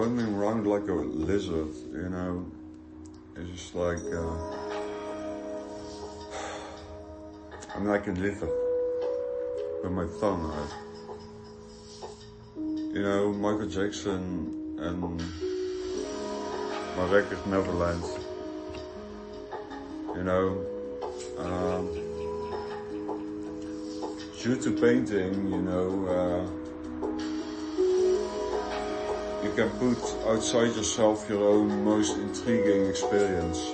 running around like a lizard, you know. It's just like, I'm like a lizard with my tongue out. You know, Michael Jackson and my record Neverland. You know, due to painting, you know, you can put outside yourself your own most intriguing experience.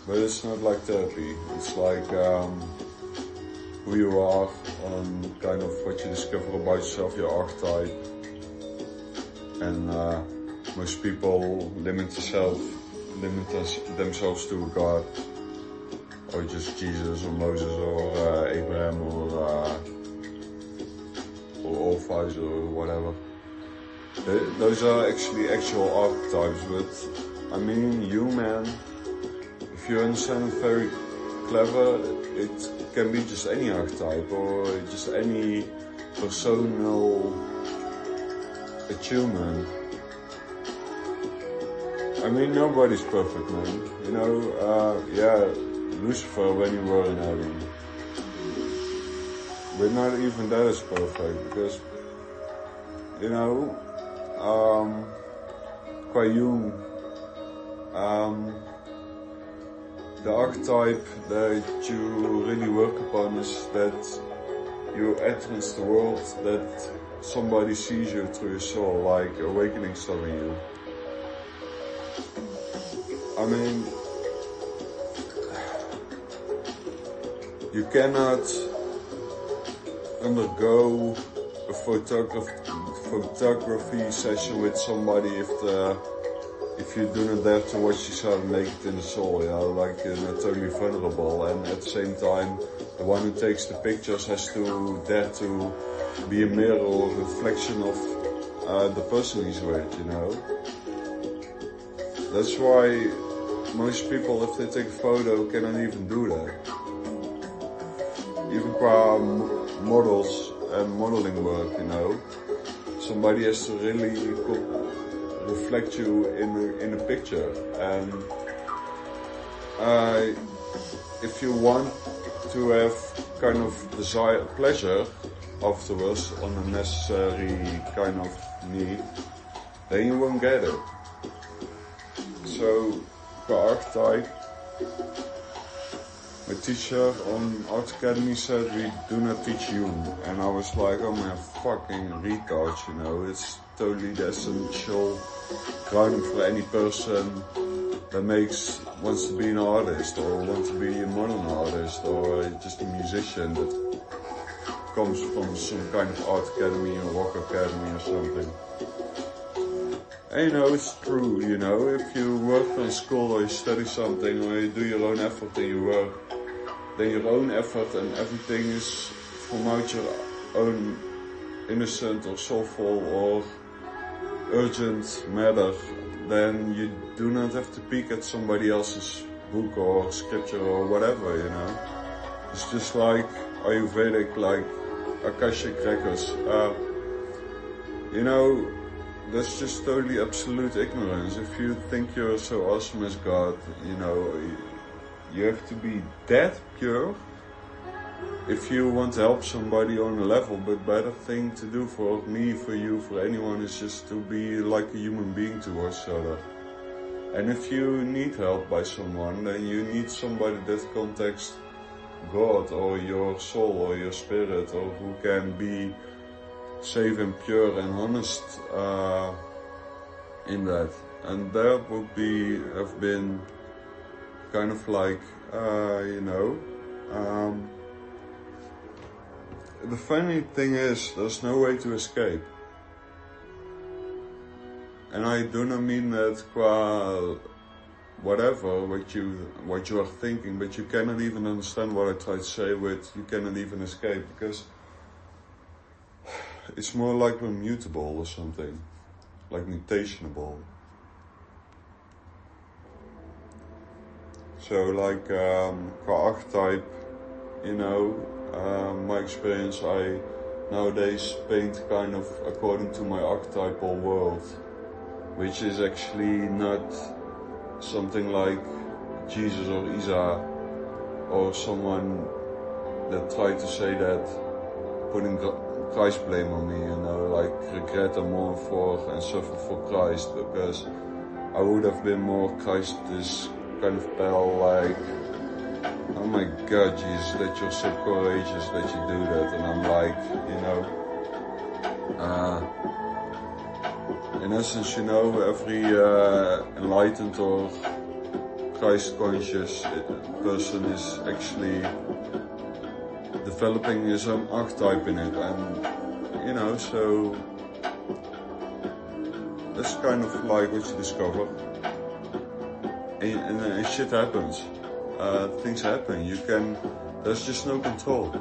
But it's not like therapy. It's like who you are, kind of what you discover about yourself, your archetype. And most people limit themselves to God, or just Jesus, or Moses, or Abraham, or Orpheus, or whatever. Those are actually actual archetypes, but I mean, you man, if you understand it very clever, it can be just any archetype, or just any personal attunement. I mean, nobody's perfect, man. You know, yeah, Lucifer when you were in heaven. But not even that is perfect, because, you know, qua Jung, the archetype that you really work upon is that you entrance the world, that somebody sees you through your soul, like awakening stuff in you. I mean, you cannot undergo a photography session with somebody if you do not dare to watch yourself naked in the soul, you know, like you're not totally vulnerable, and at the same time, the one who takes the pictures has to dare to be a mirror or a reflection of the person he's with, you know. That's why most people, if they take a photo, cannot even do that. Even qua models and modeling work, you know. Somebody has to really reflect you in a picture, and if you want to have kind of pleasure afterwards, unnecessary kind of need, then you won't get it. So, qua archetype, my teacher on Art Academy said we do not teach Jung, and I was like, oh man, fucking retards, you know. It's totally the essential grounding for any person that wants to be an artist, or wants to be a modern artist, or just a musician that comes from some kind of art academy or rock academy or something. And you know, it's true, you know, if you work on school or you study something or you do your own effort in your work, then your own effort and everything is from out your own innocent or soulful or urgent matter, then you do not have to peek at somebody else's book or scripture or whatever, you know. It's just like Ayurvedic, like Akashic records. You know, that's just totally absolute ignorance. If you think you're so awesome as God, you know, you have to be that pure if you want to help somebody on a level. But better thing to do for me, for you, for anyone is just to be like a human being towards each other. And if you need help by someone, then you need somebody that contacts God or your soul or your spirit, or who can be safe and pure and honest in that. And that would have been kind of like, you know, the funny thing is, there's no way to escape. And I do not mean that qua whatever, what you are thinking, but you cannot even understand what I try to say with you cannot even escape, because it's more like we're mutable or something, like mutationable. So like qua archetype, you know, my experience, I nowadays paint kind of according to my archetypal world, which is actually not something like Jesus or Isa or someone that tried to say that putting Christ blame on me, you know, like regret and mourn for and suffer for Christ, because I would have been more Christ is kind of pale, like, oh my God, Jesus, that you're so courageous that you do that. And I'm like, you know, in essence, you know, every enlightened or Christ conscious person is actually developing his own archetype in it, and you know, so that's kind of like what you discover, and shit happens, things happen, there's just no control.